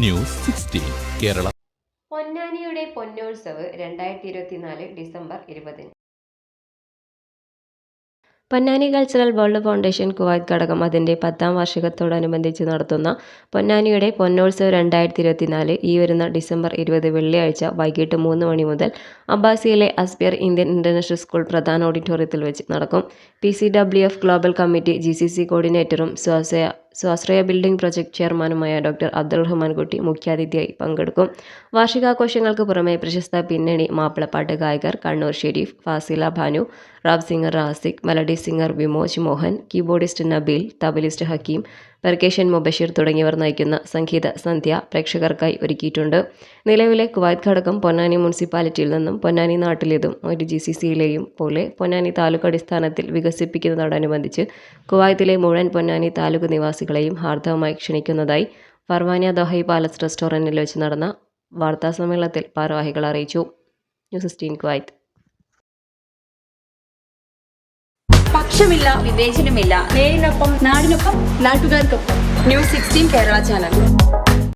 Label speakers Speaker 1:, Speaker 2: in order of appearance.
Speaker 1: News 16 Kerala.
Speaker 2: പൊന്നാനിയുടെ Ponnotsav 2024 December 20. Ponnani Cultural World Foundation Kuwait ഘടകം അതിൻ്റെ 10ാം വാർഷികത്തോടനുബന്ധിച്ച് നടത്തുന്ന പൊന്നാനിയുടെ പൊന്നോത്സവ് 2024 ഈ വരുന്ന ഡിസംബർ 20 വെള്ളിയാഴ്ച വൈകിട്ട് 3 മണി മുതൽ അബ്ബാസിയിലെ അസ്പിയർ ഇന്ത്യൻ ഇന്റർനാഷണൽ സ്കൂൾ പ്രധാന ഓഡിറ്റോറിയത്തിൽ വെച്ച് നടക്കും. PCWF ഗ്ലോബൽ കമ്മിറ്റി GCC കോർഡിനേറ്ററും സ്വാശ്രയ ബിൽഡിംഗ് പ്രൊജക്ട് ചെയർമാനുമായ ഡോക്ടർ അബ്ദുൾ റഹ്മാൻ കുട്ടി മുഖ്യാതിഥിയായി പങ്കെടുക്കും. വാർഷികാഘോഷങ്ങൾക്ക് പുറമെ പ്രശസ്ത പിന്നണി മാപ്പിളപ്പാട്ട് ഗായകർ Kannur Sharif, Fasila Bhanu, rap singer Rasik, melody singer Vimoj Mohan, keyboardist Nabeel, തബലിസ്റ്റ് ഹക്കീം, പെർക്കേഷൻ മുബഷീർ തുടങ്ങിയവർ നയിക്കുന്ന സംഗീത സന്ധ്യ പ്രേക്ഷകർക്കായി ഒരുക്കിയിട്ടുണ്ട്. നിലവിലെ കുവൈത്ത് ഘടകം പൊന്നാനി മുനിസിപ്പാലിറ്റിയിൽ നിന്നും പൊന്നാനി നാട്ടിലേതും ഒരു GCCയിലെയും പോലെ പൊന്നാനി താലൂക്ക് അടിസ്ഥാനത്തിൽ വികസിപ്പിക്കുന്നതോടനുബന്ധിച്ച് കുവൈത്തിലെ മുഴുവൻ പൊന്നാനി താലൂക്ക് നിവാസികളെയും ഹാർദവമായി ക്ഷണിക്കുന്നതായി ഫർവാനിയ ദോഹൈ പാലസ് റെസ്റ്റോറൻറ്റിൽ വെച്ച് നടന്ന വാർത്താസമ്മേളനത്തിൽ ഭാരവാഹികൾ അറിയിച്ചു. News 16 Kuwait.
Speaker 3: പക്ഷമില്ല, വിവേചനമില്ല. നേരിനൊപ്പം, നാടിനൊപ്പം, നാട്ടുകാർക്കൊപ്പം. News 16 Kerala channel.